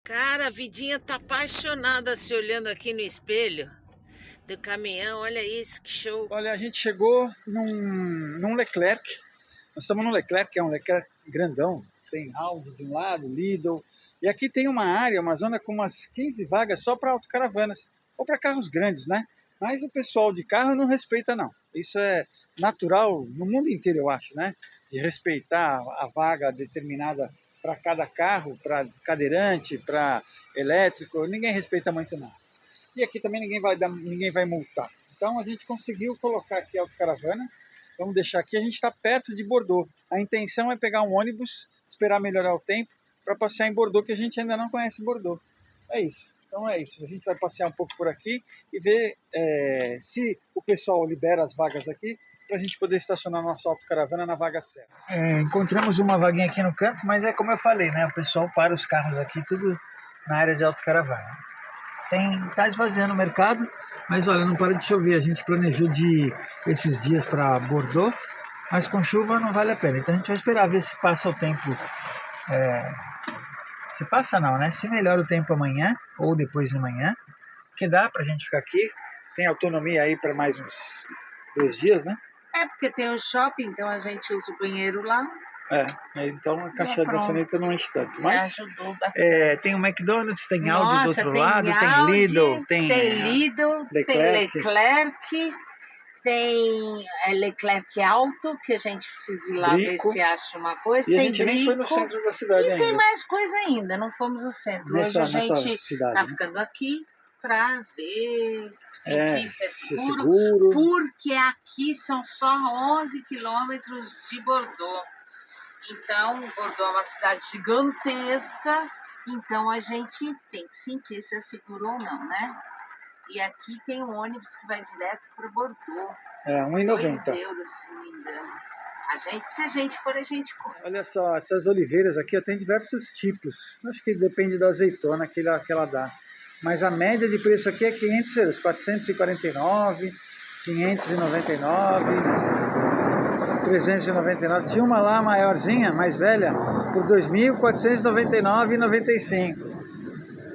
Cara, a Vidinha tá apaixonada se olhando aqui no espelho do caminhão. Olha isso, que show. Olha, a gente chegou num Leclerc. Nós estamos no Leclerc, que é um Leclerc grandão. Tem Audi de um lado, Lidl. E aqui tem uma área, uma zona com umas 15 vagas só para autocaravanas. Ou para carros grandes, né? Mas o pessoal de carro não respeita, não. Isso é natural no mundo inteiro, eu acho, né? De respeitar a vaga determinada para cada carro, para cadeirante, para elétrico. Ninguém respeita muito, não. E aqui também ninguém vai multar. Então a gente conseguiu colocar aqui a autocaravana. Vamos deixar aqui, a gente está perto de Bordeaux. A intenção é pegar um ônibus, esperar melhorar o tempo, para passear em Bordeaux, que a gente ainda não conhece Bordeaux. É isso. Então é isso. A gente vai passear um pouco por aqui e ver se o pessoal libera as vagas aqui, para a gente poder estacionar nossa autocaravana na vaga certa. Encontramos uma vaguinha aqui no canto, mas é como eu falei, né? O pessoal para os carros aqui, tudo na área de autocaravana. Tá esvaziando o mercado, mas olha, não para de chover. A gente planejou de ir esses dias para Bordeaux, mas com chuva não vale a pena. Então a gente vai esperar ver se passa o tempo. Se passa não, né? Se melhora o tempo amanhã ou depois de amanhã, que dá pra gente ficar aqui. Tem autonomia aí para mais uns 2 dias, né? É porque tem o shopping, então a gente usa o banheiro lá. Então a caixa da sanita não enche tanto. Mas ajudou bastante. tem o McDonald's, tem Audi do outro lado, Audi, tem Lidl, tem Leclerc, tem Leclerc Alto, que a gente precisa ir lá Brico. ver se acha uma coisa. E tem a gente nem foi no Brico, centro da cidade e ainda. tem mais coisa ainda, não fomos no centro. Hoje a gente cidade, tá né? ficando aqui para ver, sentir se é se é seguro, seguro. porque aqui são só 11 quilômetros de Bordeaux. Então, Bordeaux é uma cidade gigantesca, então a gente tem que sentir se é seguro ou não, né? E aqui tem um ônibus que vai direto para Bordeaux. R$1,90. 2 euros, se não me engano. Se a gente for, a gente compra. Olha só, essas oliveiras aqui tem diversos tipos. Acho que depende da azeitona que ela dá. Mas a média de preço aqui é 500 euros, 449, 599, 399. Tinha uma lá maiorzinha, mais velha, por 2.499,95.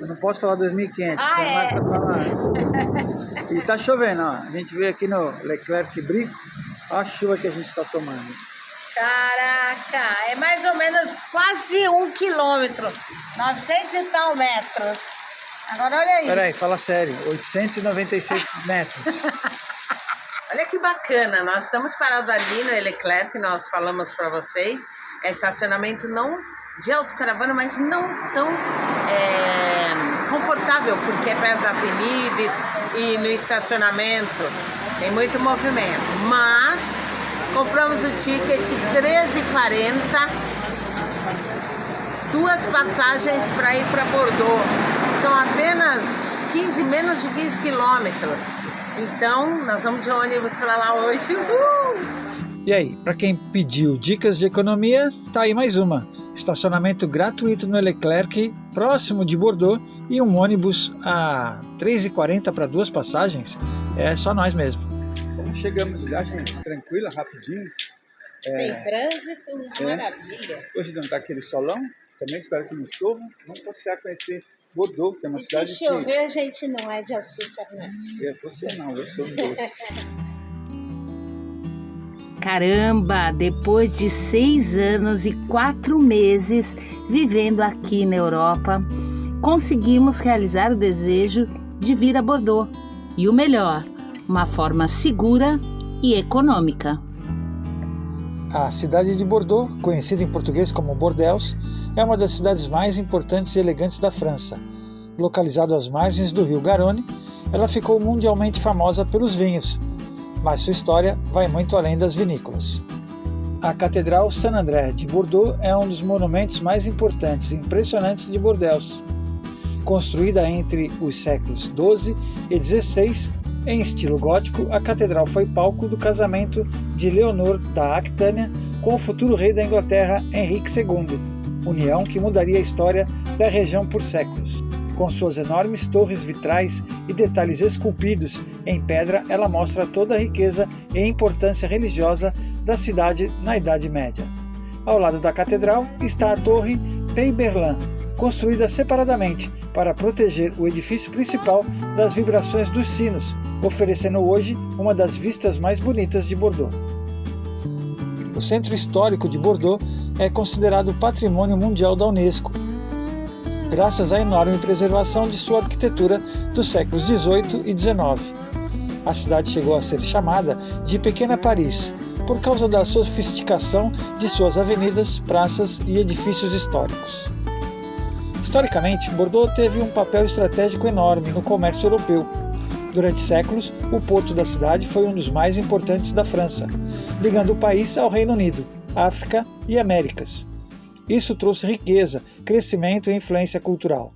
Eu não posso falar 2.500, mais para falar. E tá chovendo, ó. A gente veio aqui no Leclerc Brico, olha a chuva que a gente está tomando. Caraca, é mais ou menos quase 1 quilômetro, 900 e tal metros. Agora olha isso. Peraí, fala sério, 896 metros. Olha que bacana, nós estamos parados ali no Leclerc, nós falamos para vocês, é estacionamento não de autocaravana, mas não tão confortável, porque é perto da avenida e no estacionamento tem muito movimento, mas compramos o ticket R$13,40, 2 passagens para ir para Bordeaux, são apenas menos de 15 quilômetros. Então, nós vamos de ônibus para lá hoje. E aí, para quem pediu dicas de economia, tá aí mais uma. Estacionamento gratuito no Leclerc, próximo de Bordeaux, e um ônibus a R$3,40 para 2 passagens. É só nós mesmo. Como chegamos, viagem tranquila, rapidinho. Sem trânsito, maravilha. Hoje não tá aquele solão, também espero que não chova. Vamos passear, conhecer Bordeaux, que é uma cidade se chover, a gente não é de açúcar, né? Você não, eu sou doce. Caramba, depois de 6 anos e 4 meses vivendo aqui na Europa, conseguimos realizar o desejo de vir a Bordeaux. E o melhor, uma forma segura e econômica. A cidade de Bordeaux, conhecida em português como Bordeaux, é uma das cidades mais importantes e elegantes da França. Localizada às margens do rio Garonne, ela ficou mundialmente famosa pelos vinhos, mas sua história vai muito além das vinícolas. A Catedral Saint-André de Bordeaux é um dos monumentos mais importantes e impressionantes de Bordeaux. Construída entre os séculos XII e XVI, em estilo gótico, a catedral foi palco do casamento de Leonor da Aquitânia com o futuro rei da Inglaterra, Henrique II, união que mudaria a história da região por séculos. Com suas enormes torres vitrais e detalhes esculpidos em pedra, ela mostra toda a riqueza e importância religiosa da cidade na Idade Média. Ao lado da catedral está a Torre Pays Berlin, construída separadamente para proteger o edifício principal das vibrações dos sinos, oferecendo hoje uma das vistas mais bonitas de Bordeaux. O centro histórico de Bordeaux é considerado Patrimônio Mundial da Unesco, graças à enorme preservação de sua arquitetura dos séculos XVIII e XIX. A cidade chegou a ser chamada de Pequena Paris, por causa da sofisticação de suas avenidas, praças e edifícios históricos. Historicamente, Bordeaux teve um papel estratégico enorme no comércio europeu. Durante séculos, o porto da cidade foi um dos mais importantes da França, ligando o país ao Reino Unido, África e Américas. Isso trouxe riqueza, crescimento e influência cultural.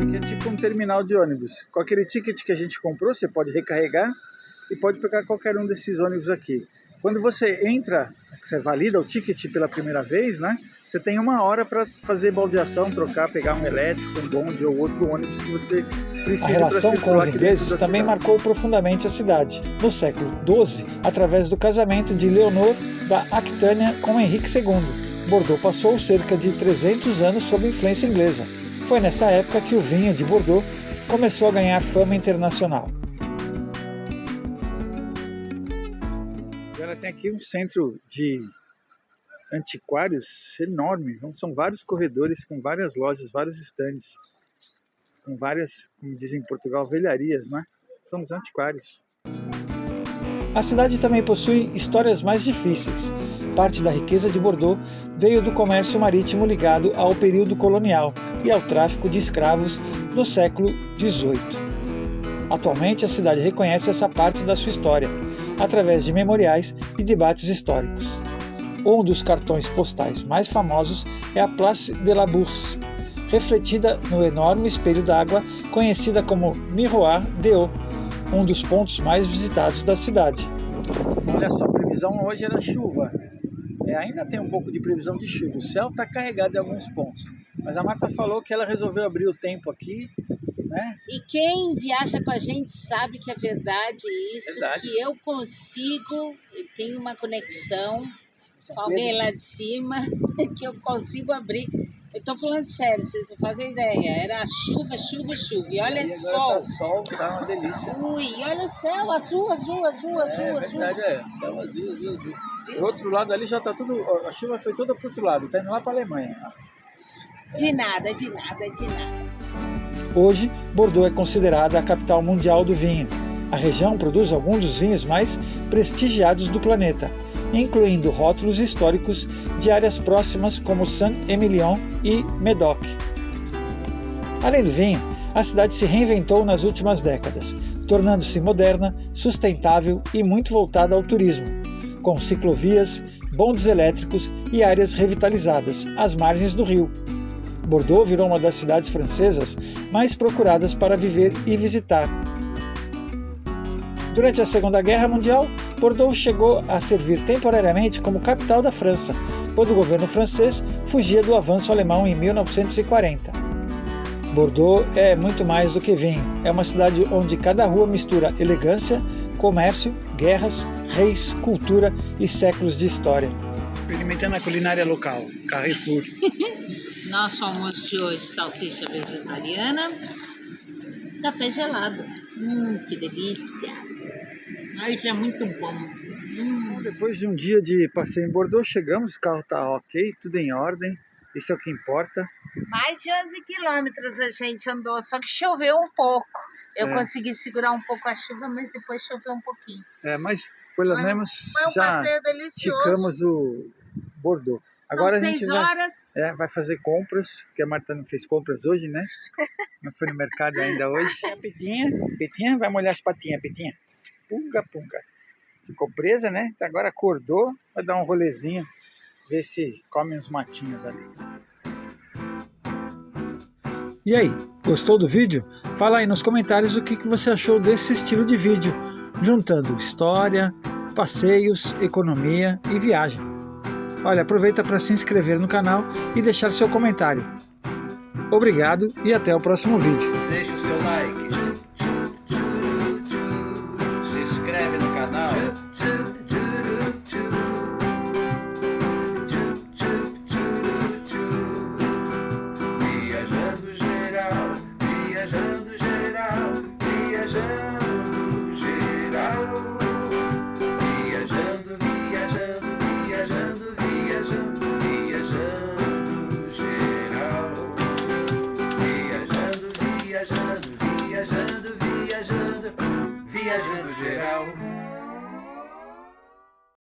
Aqui é tipo um terminal de ônibus. Com aquele ticket que a gente comprou, você pode recarregar e pode pegar qualquer um desses ônibus aqui. Quando você entra, você valida o ticket pela primeira vez, né? Você tem 1 hora para fazer baldeação, trocar, pegar um elétrico, um bonde ou outro ônibus que você precisa. A relação com os ingleses também marcou profundamente a cidade, no século XII, através do casamento de Leonor da Aquitânia com Henrique II. Bordeaux passou cerca de 300 anos sob influência inglesa. Foi nessa época que o vinho de Bordeaux começou a ganhar fama internacional. Agora tem aqui um centro de antiquários enorme, são vários corredores com várias lojas, vários estandes, com várias, como dizem em Portugal, velharias, né? São os antiquários. A cidade também possui histórias mais difíceis. Parte da riqueza de Bordeaux veio do comércio marítimo ligado ao período colonial e ao tráfico de escravos no século XVIII. Atualmente, a cidade reconhece essa parte da sua história, através de memoriais e debates históricos. Um dos cartões postais mais famosos é a Place de la Bourse, refletida no enorme espelho d'água conhecida como Miroir d'Eau, um dos pontos mais visitados da cidade. Olha só, a previsão hoje era chuva. Ainda tem um pouco de previsão de chuva. O céu está carregado em alguns pontos. Mas a Marta falou que ela resolveu abrir o tempo aqui, né? E quem viaja com a gente sabe que é verdade isso, Verdade. Que eu consigo, eu tenho uma conexão com alguém lá de cima, que eu consigo abrir. Eu estou falando sério, vocês não fazem ideia. Era chuva, chuva, chuva. E olha E sol. agora tá sol, tá uma delícia. Ui, olha o céu, azul, azul, azul, azul, É azul. verdade, céu azul, azul, azul. Do outro lado ali já tá tudo, a chuva foi toda pro outro lado, tá indo lá pra Alemanha. De nada, de nada, de nada. Hoje, Bordeaux é considerada a capital mundial do vinho. A região produz alguns dos vinhos mais prestigiados do planeta, incluindo rótulos históricos de áreas próximas como Saint-Émilion e Médoc. Além do vinho, a cidade se reinventou nas últimas décadas, tornando-se moderna, sustentável e muito voltada ao turismo, com ciclovias, bondes elétricos e áreas revitalizadas às margens do rio. Bordeaux virou uma das cidades francesas mais procuradas para viver e visitar. Durante a Segunda Guerra Mundial, Bordeaux chegou a servir temporariamente como capital da França, quando o governo francês fugia do avanço alemão em 1940. Bordeaux é muito mais do que vinho. É uma cidade onde cada rua mistura elegância, comércio, guerras, reis, cultura e séculos de história. Experimentando a culinária local, Carrefour. Nosso almoço de hoje, salsicha vegetariana, café gelado. Que delícia! Ai, isso é muito bom. Depois de um dia de passeio em Bordeaux, chegamos, o carro está ok, tudo em ordem, isso é o que importa. Mais de 11 quilômetros a gente andou, só que choveu um pouco. Eu consegui segurar um pouco a chuva, mas depois choveu um pouquinho. Mas pelo menos foi um já passeio delicioso. ticamos o Bordeaux. Agora a gente 6 horas. vai fazer compras, porque a Marta não fez compras hoje, né? Não foi no mercado ainda hoje. A Petinha vai molhar as patinhas, Petinha. Punga, punga. Ficou presa, né? Agora acordou, vai dar um rolezinho, ver se come uns matinhos ali. E aí, gostou do vídeo? Fala aí nos comentários o que você achou desse estilo de vídeo, juntando história, passeios, economia e viagem. Olha, aproveita para se inscrever no canal e deixar seu comentário. Obrigado e até o próximo vídeo. Deixe o seu like.